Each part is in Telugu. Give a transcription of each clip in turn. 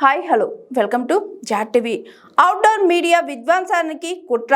హాయ్ హలో వెల్కమ్ టు జాట్ టీవీ. అవుట్డోర్ మీడియా విధ్వంసానికి కుట్ర,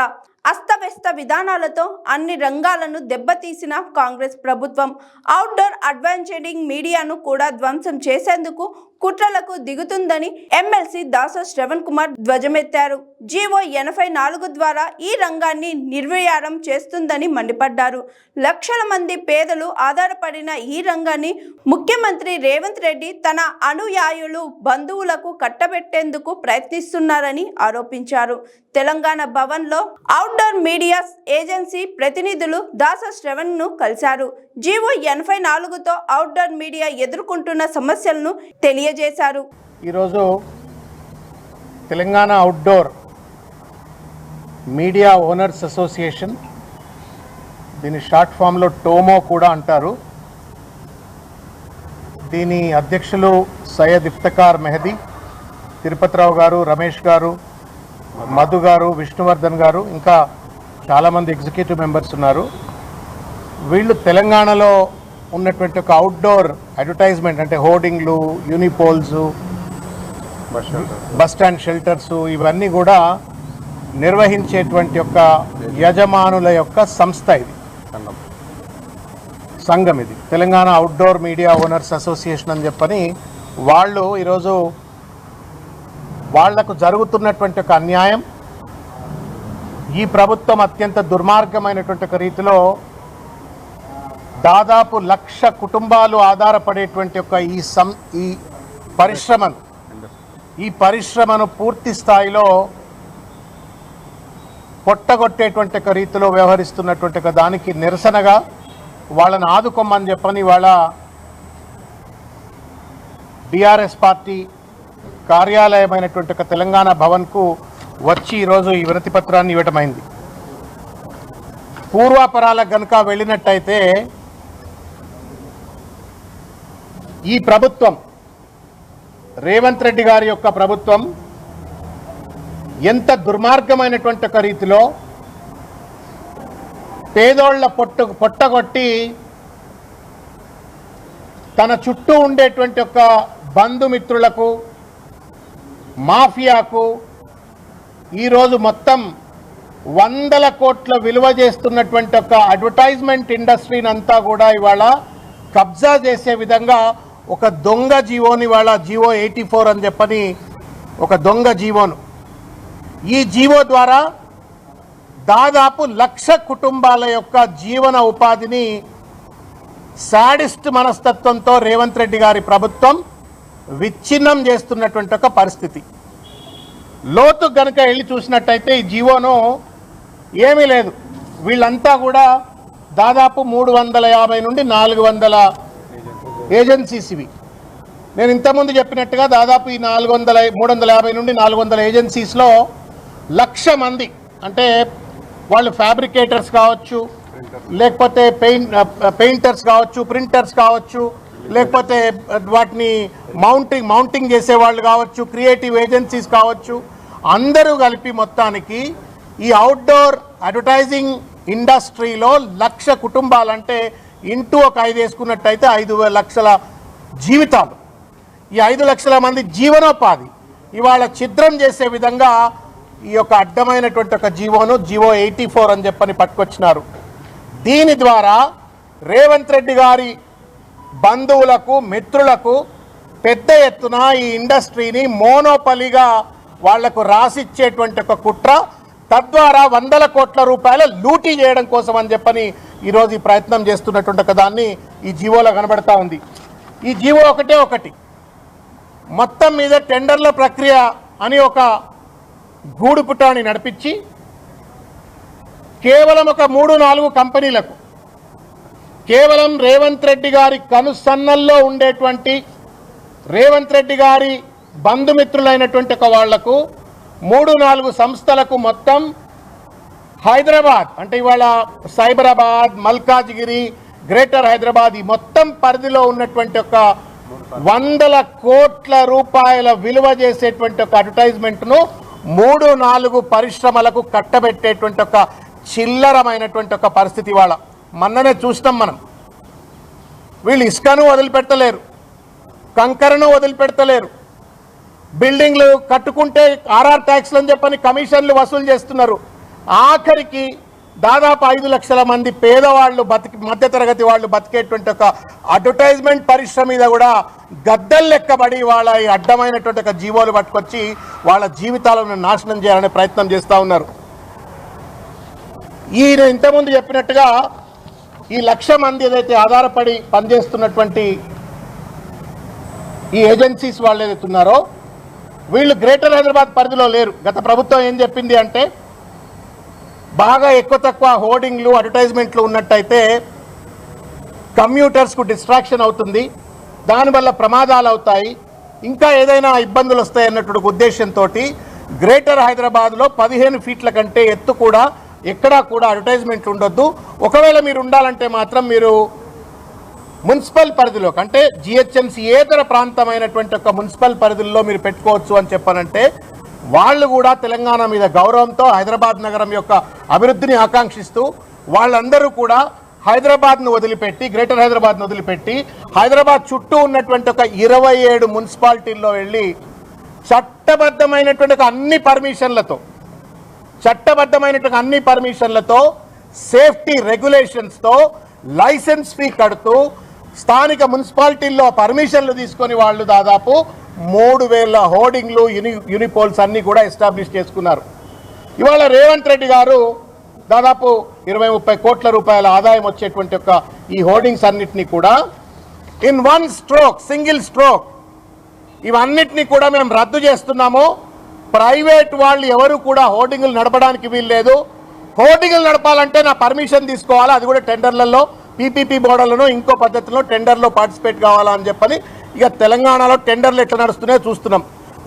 అస్తవ్యస్త విధానాలతో అన్ని రంగాలను దెబ్బతీసిన కాంగ్రెస్ ప్రభుత్వం అవుట్డోర్ అడ్వాంటేజింగ్ మీడియాను కూడా ధ్వంసం చేసేందుకు కుట్రలకు దిగుతుందని ఎమ్మెల్సీ దాసో శ్రవణ్ కుమార్ ధ్వజమెత్తారు. జీవో 84 ద్వారా ఈ రంగాన్ని నిర్వీర్యం చేస్తుందని మండిపడ్డారు. లక్షల మంది పేదలు ఆధారపడిన ఈ రంగాన్ని ముఖ్యమంత్రి రేవంత్ రెడ్డి తన అనుయాయులు బంధువులకు కట్టబెట్టేందుకు ప్రయత్నిస్తున్నారని ఆరోపించారు. తెలంగాణ భవన్లో అవుట్డోర్ మీడియా ఏజెన్సీ ప్రతినిధులు దాసో శ్రవణ్ ను కలిశారు. జీవో 84తో అవుట్డోర్ మీడియా ఎదుర్కొంటున్న సమస్యలను తెలియజేశారు. ఈరోజు Telangana outdoor media owners association, దీని షార్ట్ ఫామ్లో టోమో కూడా అంటారు, దీని అధ్యక్షులు సయ్యద్ ఇఫ్తిఖార్ మెహదీ, తిరుపతిరావు గారు, రమేష్ గారు, మధు గారు, విష్ణువర్ధన్ గారు, ఇంకా చాలామంది ఎగ్జిక్యూటివ్ మెంబర్స్ ఉన్నారు. వీళ్ళు తెలంగాణలో ఉన్నటువంటి ఒక అవుట్డోర్ అడ్వర్టైజ్మెంట్ అంటే హోర్డింగ్లు, యూనిపోల్స్, బస్ స్టాండ్ షెల్టర్స్ ఇవన్నీ కూడా నిర్వహించేటువంటి ఒక యజమానుల యొక్క సంస్థ, ఇది సంఘం, ఇది Telangana outdoor media owners association అని చెప్పని వాళ్ళు ఈరోజు వాళ్లకు జరుగుతున్నటువంటి ఒక అన్యాయం, ఈ ప్రభుత్వం అత్యంత దుర్మార్గమైనటువంటి ఒక రీతిలో దాదాపు 1,00,000 కుటుంబాలు ఆధారపడేటువంటి ఒక ఈ పరిశ్రమను పూర్తి స్థాయిలో పొట్టగొట్టేటువంటి ఒక రీతిలో వ్యవహరిస్తున్నటువంటి ఒక దానికి నిరసనగా వాళ్ళని ఆదుకోమని చెప్పని వాళ్ళ బీఆర్ఎస్ పార్టీ కార్యాలయమైనటువంటి ఒక తెలంగాణ భవన్కు వచ్చి ఈరోజు ఈ వినతి పత్రాన్ని ఇవ్వటమైంది. పూర్వాపరాలకు గనుక వెళ్ళినట్టయితే ఈ ప్రభుత్వం, రేవంత్ రెడ్డి గారి యొక్క ప్రభుత్వం ఎంత దుర్మార్గమైనటువంటి ఒక రీతిలో పేదోళ్ల పొట్టగొట్టి తన చుట్టూ ఉండేటువంటి ఒక బంధుమిత్రులకు, మాఫియాకు ఈరోజు మొత్తం 100 కోట్ల విలువ చేస్తున్నటువంటి ఒక అడ్వర్టైజ్మెంట్ ఇండస్ట్రీని అంతా కూడా ఇవాళ కబ్జా చేసే విధంగా ఒక దొంగ జీవోని, ఇవాళ జీవో 84 అని చెప్పని ఒక దొంగ జీవోను, ఈ జీవో ద్వారా దాదాపు 1,00,000 కుటుంబాల యొక్క జీవన ఉపాధిని సాడిస్ట్ మనస్తత్వంతో రేవంత్ రెడ్డి గారి ప్రభుత్వం విచ్ఛిన్నం చేస్తున్నటువంటి ఒక పరిస్థితి. లోతు గనుక వెళ్ళి చూసినట్టయితే ఈ జీవోను ఏమీ లేదు, వీళ్ళంతా కూడా దాదాపు 350 నుండి 400 ఏజెన్సీస్ ఇవి. నేను ఇంతకుముందు చెప్పినట్టుగా దాదాపు ఈ 350 నుండి 400 ఏజెన్సీస్లో 1,00,000 మంది, అంటే వాళ్ళు ఫ్యాబ్రికేటర్స్ కావచ్చు, లేకపోతే పెయింటర్స్ కావచ్చు, ప్రింటర్స్ కావచ్చు, లేకపోతే వాటిని మౌంటింగ్ చేసేవాళ్ళు కావచ్చు, క్రియేటివ్ ఏజెన్సీస్ కావచ్చు, అందరూ కలిపి మొత్తానికి ఈ అవుట్డోర్ అడ్వర్టైజింగ్ ఇండస్ట్రీలో 1,00,000 కుటుంబాలంటే ఇంటూ ఒక 5 వేసుకున్నట్టయితే 5 లక్షల జీవితాలు, ఈ 5 లక్షల మంది జీవనోపాధి ఇవాళ ఛిద్రం చేసే విధంగా ఈ యొక్క అడ్డమైనటువంటి ఒక జీవో 84 అని చెప్పని పట్టుకొచ్చినారు. దీని ద్వారా రేవంత్ రెడ్డి గారి బంధువులకు, మిత్రులకు పెద్ద ఎత్తున ఈ ఇండస్ట్రీని మోనోపలిగా వాళ్లకు రాసిచ్చేటువంటి ఒక కుట్ర, తద్వారా 100 కోట్ల రూపాయల లూటీ చేయడం కోసం అని చెప్పని ఈరోజు ఈ ప్రయత్నం చేస్తున్నటువంటి ఒక దాన్ని ఈ జీవోలో కనబడతా ఉంది. ఈ జీవో ఒకటి మొత్తం మీద టెండర్ల ప్రక్రియ అని ఒక గూడుపుటాన్ని నడిపించి కేవలం ఒక 3-4 కంపెనీలకు, కేవలం రేవంత్ రెడ్డి గారి కనుసన్నల్లో ఉండేటువంటి రేవంత్ రెడ్డి గారి బంధుమిత్రులైనటువంటి ఒక వాళ్లకు 3-4 సంస్థలకు మొత్తం హైదరాబాద్ అంటే ఇవాళ సైబరాబాద్, మల్కాజ్గిరి, గ్రేటర్ హైదరాబాద్ ఈ మొత్తం పరిధిలో ఉన్నటువంటి ఒక 100 కోట్ల రూపాయల విలువ చేసేటువంటి ఒక అడ్వర్టైజ్మెంట్ను 3-4 పరిశ్రమలకు కట్టబెట్టేటువంటి ఒక చిల్లరమైనటువంటి ఒక పరిస్థితి ఇవాళ మొన్ననే చూసినాం మనం. వీళ్ళు ఇసుకను వదిలిపెట్టలేరు, కంకరను వదిలిపెట్టలేరు, బిల్డింగ్లు కట్టుకుంటే ఆర్ఆర్ ట్యాక్స్లు అని చెప్పని కమిషన్లు వసూలు చేస్తున్నారు. ఆఖరికి దాదాపు 5 లక్షల మంది పేదవాళ్ళు మధ్యతరగతి వాళ్ళు బతికేటువంటి ఒక అడ్వర్టైజ్మెంట్ పరిశ్రమ మీద కూడా గద్దలు లెక్కబడి వాళ్ళ ఈ అడ్డమైనటువంటి ఒక జీవోలు పట్టుకొచ్చి వాళ్ళ జీవితాలను నాశనం చేయాలనే ప్రయత్నం చేస్తూ ఉన్నారు. ఈయన ఇంతకుముందు చెప్పినట్టుగా ఈ 1,00,000 మంది ఏదైతే ఆధారపడి పనిచేస్తున్నటువంటి ఈ ఏజెన్సీస్ వాళ్ళు ఏదైతే ఉన్నారో వీళ్ళు గ్రేటర్ హైదరాబాద్ పరిధిలో లేరు. గత ప్రభుత్వం ఏం చెప్పింది అంటే బాగా ఎక్కువ తక్కువ హోర్డింగ్లు అడ్వర్టైజ్మెంట్లు ఉన్నట్టయితే కమ్యూటర్స్కు డిస్ట్రాక్షన్ అవుతుంది, దానివల్ల ప్రమాదాలు అవుతాయి, ఇంకా ఏదైనా ఇబ్బందులు వస్తాయి అన్నటువంటి ఉద్దేశంతో గ్రేటర్ హైదరాబాద్లో 15 ఫీట్ల కంటే ఎత్తు కూడా ఎక్కడా కూడా అడ్వర్టైజ్మెంట్లు ఉండొద్దు. ఒకవేళ మీరు ఉండాలంటే మాత్రం మీరు మున్సిపల్ పరిధిలోకి అంటే జిహెచ్ఎంసీ ఏతర ప్రాంతమైనటువంటి ఒక మున్సిపల్ పరిధుల్లో మీరు పెట్టుకోవచ్చు అని చెప్పానంటే వాళ్ళు కూడా తెలంగాణ మీద గౌరవంతో హైదరాబాద్ నగరం యొక్క అభివృద్ధిని ఆకాంక్షిస్తూ వాళ్ళందరూ కూడా హైదరాబాద్ను వదిలిపెట్టి గ్రేటర్ హైదరాబాద్ను వదిలిపెట్టి హైదరాబాద్ చుట్టూ ఉన్నటువంటి ఒక 27 మున్సిపాలిటీల్లో వెళ్ళి చట్టబద్ధమైనటువంటి అన్ని పర్మిషన్లతో సేఫ్టీ రెగ్యులేషన్స్తో లైసెన్స్ ఫీ కడుతూ స్థానిక మున్సిపాలిటీల్లో పర్మిషన్లు తీసుకొని వాళ్ళు దాదాపు 3,000 హోర్డింగ్లు యూనిపోల్స్ అన్నీ కూడా ఎస్టాబ్లిష్ చేసుకున్నారు. ఇవాళ రేవంత్ రెడ్డి గారు దాదాపు 20-30 కోట్ల రూపాయల ఆదాయం వచ్చేటువంటి ఒక ఈ హోర్డింగ్స్ అన్నిటినీ కూడా in one stroke single stroke ఇవన్నిటినీ కూడా మేము రద్దు చేస్తున్నాము. ప్రైవేట్ వాళ్ళు ఎవరు కూడా హోర్డింగ్లు నడపడానికి వీల్లేదు. హోర్డింగ్లు నడపాలంటే నా పర్మిషన్ తీసుకోవాలా, అది కూడా టెండర్లలో పీపీపీ మోడల్ను ఇంకో పద్ధతిలో టెండర్లో పార్టిసిపేట్ కావాలా అని చెప్పని ఇక తెలంగాణలో టెండర్లు ఎట్లా నడుస్తున్నాయో చూస్తున్నాం.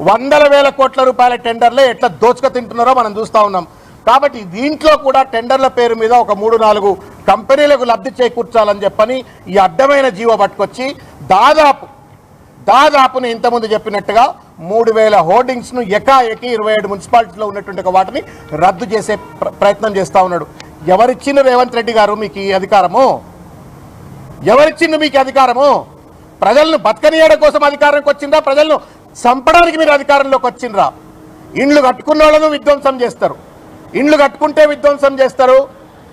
100,000 కోట్ల రూపాయల టెండర్లే ఎట్లా దోచుక తింటున్నారో మనం చూస్తూ ఉన్నాం. కాబట్టి దీంట్లో కూడా టెండర్ల పేరు మీద ఒక 3-4 కంపెనీలకు లబ్ధి చేకూర్చాలని చెప్పని ఈ అడ్డమైన జీవో పట్టుకొచ్చి దాదాపు నేను ఇంతకుముందు చెప్పినట్టుగా 3,000 హోర్డింగ్స్ను ఏకాఏకి 27 మున్సిపాలిటీలో ఉన్నటువంటి వాటిని రద్దు చేసే ప్రయత్నం చేస్తూ ఉన్నాడు. ఎవరిచ్చిన రేవంత్ రెడ్డి గారు మీకు ఈ అధికారము? ఎవరిచ్చిండు మీకు అధికారము? ప్రజలను బతకనీయడం కోసం అధికారంకి వచ్చిండ్రా? ప్రజలను చంపడానికి మీరు అధికారంలోకి వచ్చిండ్రా? ఇండ్లు కట్టుకున్న వాళ్ళను విధ్వంసం చేస్తారు, ఇండ్లు కట్టుకుంటే విధ్వంసం చేస్తారు,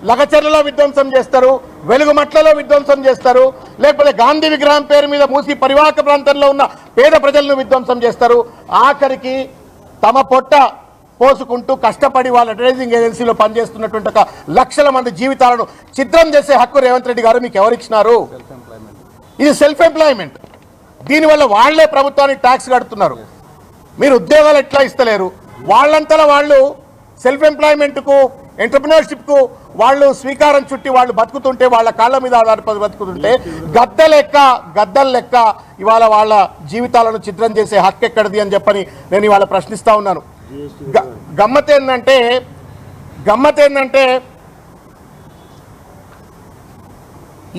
లగచర్లలో విధ్వంసం చేస్తారు, వెలుగుమట్లలో విధ్వంసం చేస్తారు, లేకపోతే గాంధీ విగ్రహం పేరు మీద మూసి పరివాహక ప్రాంతంలో ఉన్న పేద ప్రజలను విధ్వంసం చేస్తారు. ఆఖరికి తమ పొట్ట పోసుకుంటూ కష్టపడి వాళ్ళ అడ్వర్టైజింగ్ ఏజెన్సీలో పనిచేస్తున్నటువంటి ఒక 1,00,000 మంది జీవితాలను చిత్రం చేసే హక్కు రేవంత్ రెడ్డి గారు మీకు ఎవరిచ్చినారు? ఇది సెల్ఫ్ ఎంప్లాయ్మెంట్. దీనివల్ల వాళ్లే ప్రభుత్వానికి ట్యాక్స్ కడుతున్నారు. మీరు ఉద్యోగాలు ఎట్లా ఇస్తలేరు? వాళ్ళంతలా వాళ్ళు సెల్ఫ్ ఎంప్లాయ్మెంట్కు ఎంటర్ప్రినర్షిప్కు వాళ్ళు స్వీకారం చుట్టి వాళ్ళు బతుకుతుంటే, వాళ్ళ కాళ్ళ మీద ఆధారపడి బతుకుతుంటే గద్దలు లెక్క ఇవాళ వాళ్ళ జీవితాలను చిత్రం చేసే హక్కు ఎక్కడిది అని చెప్పని నేను ఇవాళ ప్రశ్నిస్తూ ఉన్నాను. గమ్మత్ ఏంటంటే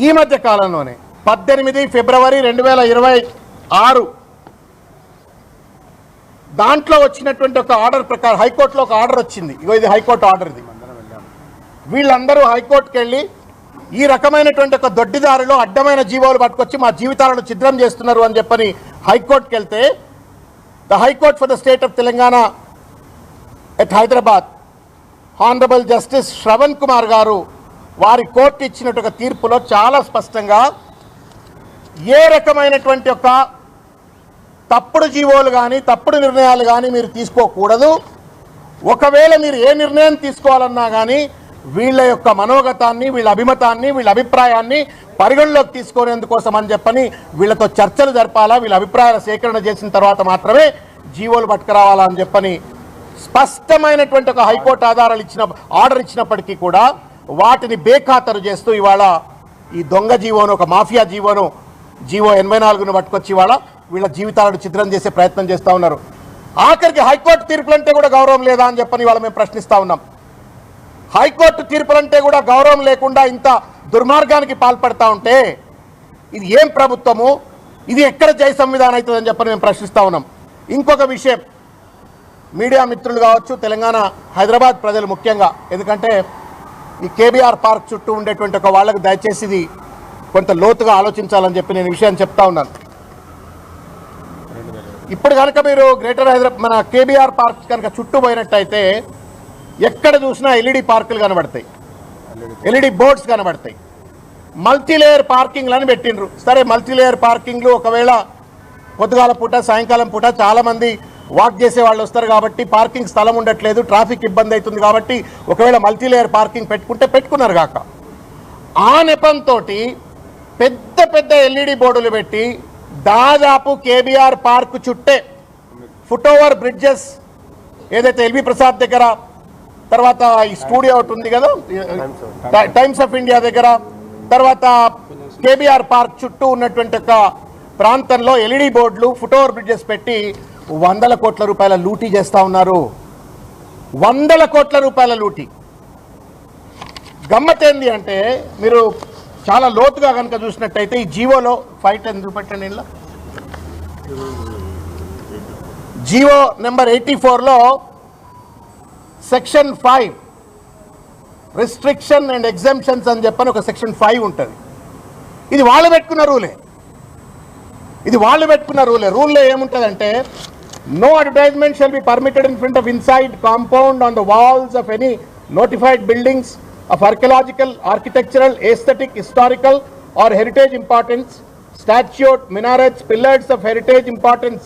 ఈ మధ్య కాలంలోనే 18 ఫిబ్రవరి 2026 దాంట్లో వచ్చినటువంటి ఒక ఆర్డర్ ప్రకారం హైకోర్టులో ఒక ఆర్డర్ వచ్చింది. ఇగో ఇది హైకోర్టు ఆర్డర్. ఇది వీళ్ళందరూ హైకోర్టుకి వెళ్ళి ఈ రకమైనటువంటి ఒక దొడ్డిదారిలో అడ్డమైన జీవోలు పట్టుకొచ్చి మా జీవితాలను ఛిద్రం చేస్తున్నారు అని చెప్పని హైకోర్టుకి వెళ్తే the high court for the state of Telangana at Hyderabad honourable justice Shravan Kumar గారు వారి కోర్టు ఇచ్చినట్టు ఒక తీర్పులో చాలా స్పష్టంగా ఏ రకమైనటువంటి ఒక తప్పుడు జీవోలు కానీ తప్పుడు నిర్ణయాలు కానీ మీరు తీసుకోకూడదు. ఒకవేళ మీరు ఏ నిర్ణయం తీసుకోవాలన్నా కానీ వీళ్ళ యొక్క మనోగతాన్ని, వీళ్ళ అభిమతాన్ని, వీళ్ళ అభిప్రాయాన్ని పరిగణలోకి తీసుకునేందుకోసం అని చెప్పని వీళ్ళతో చర్చలు జరపాలా, వీళ్ళ అభిప్రాయాల సేకరణ చేసిన తర్వాత మాత్రమే జీవోలు పట్టుకురావాలా అని చెప్పని స్పష్టమైనటువంటి ఒక హైకోర్టు ఆర్డర్ ఇచ్చినప్పటికీ కూడా వాటిని బేఖాతరు చేస్తూ ఇవాళ ఈ దొంగ జీవోను, ఒక మాఫియా జీవో 84ను పట్టుకొచ్చి ఇవాళ వీళ్ళ జీవితాలను చిత్రం చేసే ప్రయత్నం చేస్తూ ఉన్నారు. ఆఖరికి హైకోర్టు తీర్పులంటే కూడా గౌరవం లేదా అని చెప్పని ఇవాళ మేము ప్రశ్నిస్తూ ఉన్నాం. హైకోర్టు తీర్పులంటే కూడా గౌరవం లేకుండా ఇంత దుర్మార్గానికి పాల్పడతా ఉంటే ఇది ఏం ప్రభుత్వము? ఇది ఎక్కడ జై సంవిధానం అవుతుందని చెప్పని మేము ప్రశ్నిస్తూ ఉన్నాం. ఇంకొక విషయం, మీడియా మిత్రులు కావచ్చు, తెలంగాణ హైదరాబాద్ ప్రజలు ముఖ్యంగా, ఎందుకంటే ఈ కేబీఆర్ పార్క్ చుట్టూ ఉండేటువంటి ఒక వాళ్ళకు దయచేసి ఇది కొంత లోతుగా ఆలోచించాలని చెప్పి నేను విషయాన్ని చెప్తా ఉన్నాను. ఇప్పుడు కనుక మీరు గ్రేటర్ హైదరాబాద్ మన కేబీఆర్ పార్క్ కనుక చుట్టూ పోయినట్టయితే ఎక్కడ చూసినా ఎల్ఈడి పార్కులు కనబడతాయి, ఎల్ఈడి బోర్డ్స్ కనబడతాయి. మల్టీలేయర్ పార్కింగ్లని పెట్టిండ్రు. సరే, మల్టీలేయర్ పార్కింగ్లు ఒకవేళ పొద్దుగాల పూట సాయంకాలం పూట చాలామంది వాక్ చేసే వాళ్ళు వస్తారు కాబట్టి పార్కింగ్ స్థలం ఉండట్లేదు, ట్రాఫిక్ ఇబ్బంది అవుతుంది కాబట్టి ఒకవేళ మల్టీలేయర్ పార్కింగ్ పెట్టుకుంటే పెట్టుకున్నారు కాక ఆ నెపంతో పెద్ద పెద్ద ఎల్ఈడి బోర్డులు పెట్టి దాదాపు కేబీఆర్ పార్క్ చుట్టే ఫుట్ ఓవర్ బ్రిడ్జెస్ ఏదైతే ఎల్వి ప్రసాద్ దగ్గర, తర్వాత ఈ స్టూడియో ఒకటి ఉంది కదా టైమ్స్ ఆఫ్ ఇండియా దగ్గర, తర్వాత కేబీఆర్ పార్క్ చుట్టూ ఉన్నటువంటి ఒక ప్రాంతంలో ఎల్ఈడి బోర్డులు ఫుట్ ఓవర్ బ్రిడ్జెస్ పెట్టి 100 కోట్ల రూపాయల లూటీ చేస్తూ ఉన్నారు. 100 కోట్ల రూపాయల లూటీ. గమ్మతేంది అంటే మీరు చాలా లోతుగా కనుక చూసినట్టయితే ఈ జీవోలో పెట్టండి, జీవో నెంబర్ 84లో సెక్షన్ 5 రిస్ట్రిక్షన్ అండ్ ఎగ్జంప్షన్స్ అని చెప్పని ఒక సెక్షన్ 5 ఉంటుంది. ఇది వాళ్ళు పెట్టుకున్న రూలే. రూల్లో ఏముంటుందంటే no advertisement shall be permitted in front of inside compound on the walls of any notified buildings of archaeological, architectural, aesthetic, historical or heritage importance, statute, minarets, pillars of heritage importance,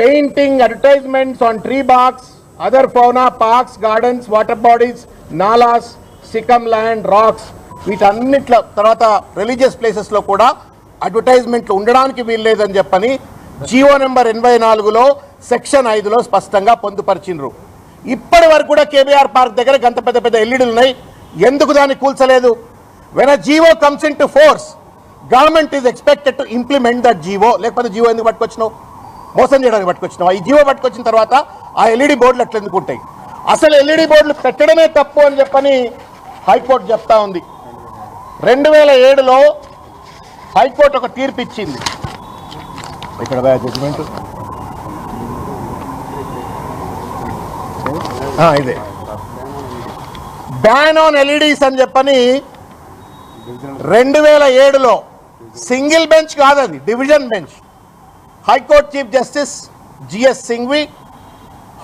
painting, advertisements on tree barks, other fauna, parks, gardens, water bodies, nalas, sikkim land, rocks, వీటన్నిట్ల తర్వాత రిలీజియస్ ప్లేసెస్లో కూడా అడ్వర్టైజ్మెంట్లు ఉండడానికి వీల్లేదని చెప్పని జీవో నెంబర్ 84లో సెక్షన్ 5లో స్పష్టంగా పొందుపరిచిండ్రు. ఇప్పటి వరకు కూడా కేబీఆర్ పార్క్ దగ్గర గంత పెద్ద పెద్ద ఎల్ఈడీలు ఉన్నాయి. ఎందుకు దాన్ని కూల్చలేదు? When a GO comes into force government is expected to implement that GO. లేకపోతే జీవో ఎందుకు పట్టుకొచ్చినావు? మోసం చేయడానికి పట్టుకొచ్చినావు. ఈ జీవో పట్టుకొచ్చిన తర్వాత ఆ ఎల్ఈడి బోర్డులు అట్లా ఎందుకు ఉంటాయి? అసలు ఎల్ఈడి బోర్డులు పెట్టడమే తప్పు అని చెప్పని హైకోర్టు చెప్తా ఉంది. 2007లో హైకోర్టు ఒక తీర్పు ఇచ్చింది. ఇక్కడ జడ్జిమెంట్ ఇదే బ్యాన్ ఆన్ ఎల్ఈడీస్ అని చెప్పని 2007లో సింగిల్ బెంచ్ కాదు, అది division bench. High court chief justice GS Singhvi,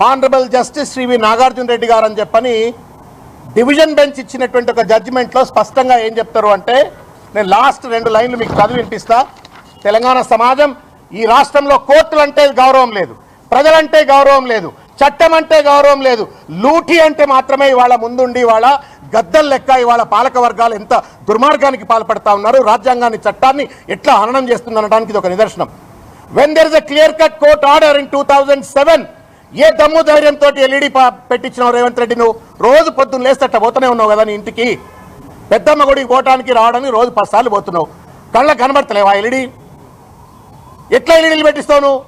honourable justice Shri V Nagarjuna Reddy గారు అని చెప్పని డివిజన్ బెంచ్ ఇచ్చినటువంటి ఒక జడ్జిమెంట్లో స్పష్టంగా ఏం చెప్తారు అంటే, నేను లాస్ట్ 2 లైన్లు మీకు చదివి వినిపిస్తా. తెలంగాణ సమాజం, ఈ రాష్ట్రంలో కోర్టులు అంటే గౌరవం లేదు, ప్రజలంటే గౌరవం లేదు, చట్టం అంటే గౌరవం లేదు, లూటీ అంటే మాత్రమే ఇవాళ ముందుండి ఇవాళ గద్దల్ లెక్క ఇవాళ పాలక వర్గాలు ఎంత దుర్మార్గానికి పాల్పడతా ఉన్నారు, రాజ్యాంగాన్ని చట్టాన్ని ఎట్లా హననం చేస్తుందనడానికి ఇది ఒక నిదర్శనం. When there is a clear cut court order in 2007, ఏ దమ్ము ధైర్యంతో ఎల్ఈడి పెట్టించినావు రేవంత్ రెడ్డి? నువ్వు రోజు పొద్దున్న లేస్తట్ట పోతూనే ఉన్నావు కదా నీ ఇంటికి, పెద్దమ్మ గుడికి పోవటానికి రావడానికి రోజు 10 సార్లు పోతున్నావు. కళ్ళకు కనబడతలేవా ఎల్ఈడి? ఎట్లా ఎల్ఈడీలు పెట్టిస్తావు నువ్వు?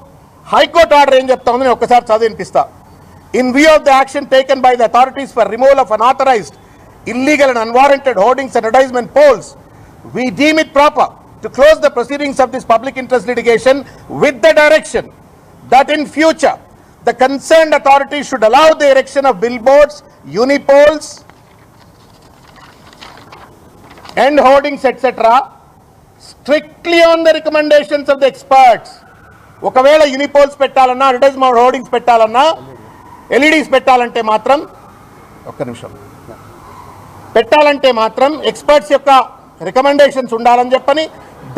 హైకోర్టు ఆర్డర్ ఏం చెప్తా ఉంది నేను ఒక్కసారి చదివి వినిపిస్తా. In view of the action taken by the authorities for removal of unauthorised, illegal and unwarranted hoardings and advertisement polls, we deem it proper to close the proceedings of this public interest litigation with the direction that in future the concerned authorities should allow the erection of billboards, unipoles and hoardings etc. strictly on the recommendations of the experts. ఒకవేళ యూనిపోల్స్ పెట్టాలన్నా, అడ్వర్టైజ్మెంట్ హోర్డింగ్స్ పెట్టాలన్నా, ఎల్ఈడీస్ పెట్టాలంటే మాత్రం పెట్టాలంటే మాత్రం ఎక్స్పర్ట్స్ యొక్క రికమెండేషన్స్ ఉండాలని చెప్పని,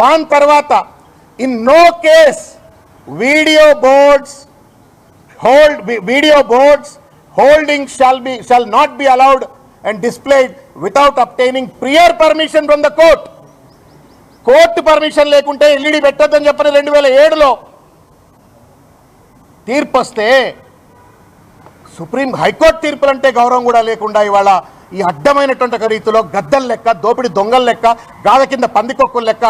దాని తర్వాత in no case video boards holdings shall not be allowed and displayed without obtaining prior permission from the court. Court permission లేకుంటే ఎల్ఈడి పెట్టొద్దని చెప్పని 2007లో తీర్పు వస్తే, సుప్రీం హైకోర్టు తీర్పులంటే గౌరవం కూడా లేకుండా ఇవాళ ఈ అడ్డమైనటువంటి ఒక రీతిలో గద్దల లెక్క, దోపిడి దొంగల లెక్క, గాద కింద పందికొక్కుల లెక్క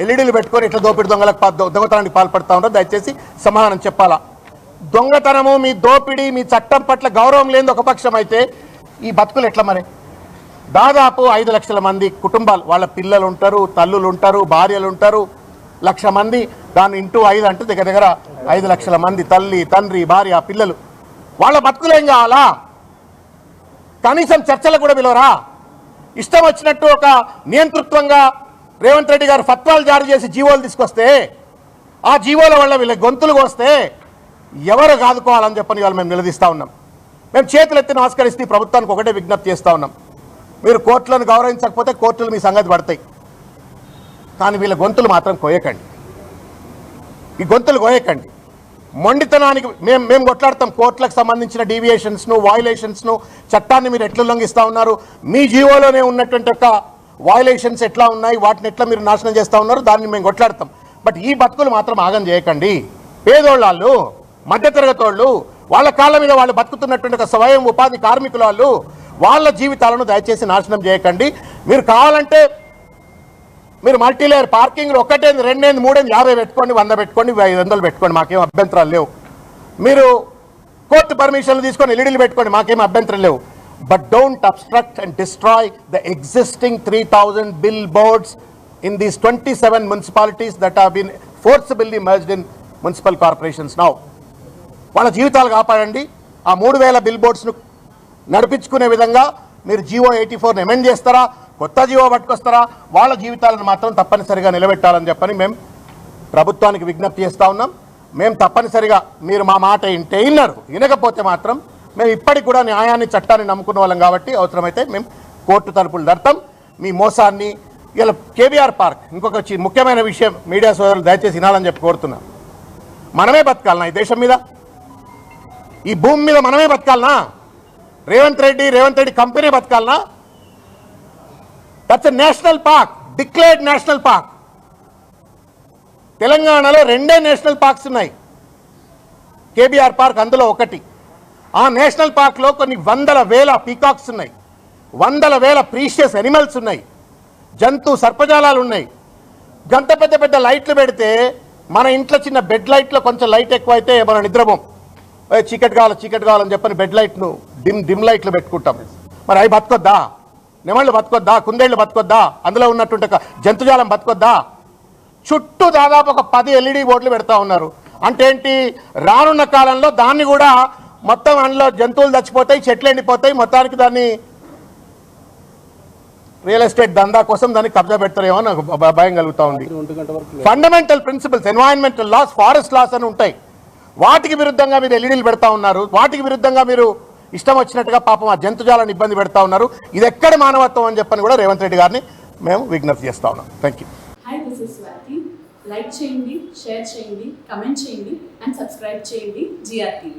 ఎల్ఈడీలు పెట్టుకొని ఇట్లా దోపిడి దొంగతనానికి పాల్పడతా ఉంటారు. దయచేసి సమాధానం చెప్పాలా. దొంగతనము, మీ దోపిడీ, మీ చట్టం పట్ల గౌరవం లేని ఒక పక్షం అయితే ఈ బతుకులు ఎట్లా? మరి దాదాపు 5 లక్షల మంది కుటుంబాలు, వాళ్ళ పిల్లలు ఉంటారు, తల్లులు ఉంటారు, భార్యలు ఉంటారు, 1,00,000 మంది. దాని ఇంటూ 5 అంటే దగ్గర దగ్గర 5 లక్షల మంది తల్లి, తండ్రి, భార్య, పిల్లలు. వాళ్ళ బతుకులు ఏం కావాలా? కనీసం చర్చలకు కూడా పిలవరా? ఇష్టం వచ్చినట్టు ఒక నియంతృత్వంగా రేవంత్ రెడ్డి గారు ఫత్వాలు జారీ చేసి జీవోలు తీసుకొస్తే ఆ జీవోల వల్ల వీళ్ళ గొంతులు కోస్తే ఎవరు కాదుకోవాలని చెప్పని ఇవాళ మేము నిలదీస్తూ ఉన్నాం. మేము చేతులెత్తి నమస్కరిస్తే ప్రభుత్వానికి ఒకటే విజ్ఞప్తి చేస్తూ ఉన్నాం, మీరు కోర్టులను గౌరవించకపోతే కోర్టులు మీ సంగతి పడతాయి, కానీ వీళ్ళ గొంతులు మాత్రం కోయకండి, ఈ గొంతులు కోయకండి. మొండితనానికి మేము కొట్లాడతాం. కోర్టులకు సంబంధించిన డీవియేషన్స్ను, వయలేషన్స్ను, చట్టాన్ని మీరు ఎట్లా ఉల్లంఘిస్తూ ఉన్నారు, మీ జీవోలోనే ఉన్నటువంటి ఒక వయలేషన్స్ ఎట్లా ఉన్నాయి, వాటిని ఎట్లా మీరు నాశనం చేస్తూ ఉన్నారు, దాన్ని మేము కొట్లాడతాం. బట్ ఈ బతుకులు మాత్రం ఆగం చేయకండి. పేదోళ్ళు, మధ్యతరగతి వాళ్ళు, వాళ్ళ కాళ్ళ మీద వాళ్ళు బతుకుతున్నటువంటి ఒక స్వయం ఉపాధి కార్మికుల వాళ్ళు, వాళ్ళ జీవితాలను దయచేసి నాశనం చేయకండి. మీరు కావాలంటే మీరు మల్టీలేయర్ పార్కింగ్లు ఒకటేంది, రెండేంది, మూడేంది, 50 పెట్టుకోండి, 100 పెట్టుకోండి, 500 పెట్టుకోండి, మాకేం అభ్యంతరాలు లేవు. మీరు కోర్టు పర్మిషన్లు తీసుకొని ఎల్ఈడీలు పెట్టుకోండి, మాకేం అభ్యంతరం లేవు. But don't obstruct and destroy the existing 3,000 bill boards in these 27 municipalities that have been forcibly merged in municipal corporations now. వాళ్ళ జీవితాలు కాపాడండి. ఆ 3,000 బిల్ బోర్డ్స్ను నడిపించుకునే విధంగా మీరు జీవో 84ని అమెండ్ చేస్తారా, కొత్త జీవో పట్టుకొస్తారా, వాళ్ళ జీవితాలను మాత్రం తప్పనిసరిగా నిలబెట్టాలని చెప్పని మేము ప్రభుత్వానికి విజ్ఞప్తి చేస్తూ ఉన్నాం. మేము తప్పనిసరిగా మీరు మా మాట విన్నారు, వినకపోతే మాత్రం మేము ఇప్పటికి కూడా న్యాయాన్ని, చట్టాన్ని నమ్ముకున్న వాళ్ళం కాబట్టి అవసరమైతే మేము కోర్టు తలుపులు దడతాం. మీ మోసాన్ని ఇలా కేబీఆర్ పార్క్, ఇంకొక ముఖ్యమైన విషయం మీడియా సోదరులు దయచేసి వినాలని చెప్పి కోరుతున్నా. మనమే బతకాలనా ఈ దేశం మీద, ఈ భూమి మీద మనమే బతకాలనా? రేవంత్ రెడ్డి కంపెనీ బతకాలనా? That's a national park, declared national park. తెలంగాణలో 2 నేషనల్ పార్క్స్ ఉన్నాయి, కేబీఆర్ పార్క్ అందులో ఒకటి. ఆ నేషనల్ పార్క్లో కొన్ని 100,000 పీకాక్స్ ఉన్నాయి, 100,000 ప్రీషియస్ ఎనిమల్స్ ఉన్నాయి, జంతు సర్పజాలాలు ఉన్నాయి. గంత పెద్ద పెద్ద లైట్లు పెడితే మన ఇంట్లో చిన్న బెడ్ లైట్లో కొంచెం లైట్ ఎక్కువ అయితే మనం నిద్రపోం, చీకటి కావాలని చెప్పని బెడ్ లైట్ను డిమ్ లైట్లు పెట్టుకుంటాం. మరి అవి బతకొద్దా? నెమళ్ళు బతకొద్దా? కుందేళ్ళు బతకొద్దా? అందులో ఉన్నటువంటి ఒక జంతుజాలం బతకొద్దా? చుట్టూ దాదాపు ఒక 10 ఎల్ఈడి బోర్డులు పెడతా ఉన్నారు. అంటే ఏంటి, రానున్న కాలంలో దాన్ని కూడా మొత్తం అందులో జంతువులు చచ్చిపోతాయి, చెట్లు ఎండిపోతాయి, మొత్తానికి దాన్ని రియల్ ఎస్టేట్ దందా కోసం దాన్ని కబ్జా పెడతారేమో నాకు భయం కలుగుతూ ఉంది. Fundamental principles, environmental loss, forest loss అని ఉంటాయి, వాటికి విరుద్ధంగా మీరు ఎల్ఈడీలు పెడతా ఉన్నారు, వాటికి విరుద్ధంగా మీరు ఇష్టం వచ్చినట్టుగా పాపం ఆ జంతుజాలను ఇబ్బంది పెడతా ఉన్నారు. ఇది ఎక్కడ మానవత్వం అని చెప్పని కూడా రేవంత్ రెడ్డి గారిని మేము విజ్ఞప్తి చేస్తా ఉన్నాం. Thank you. Hi, this is Swathi. Like చేయండి, షేర్ చేయండి, కమెంట్ చేయండి అండ్ సబ్స్క్రైబ్ చేయండి GRTV.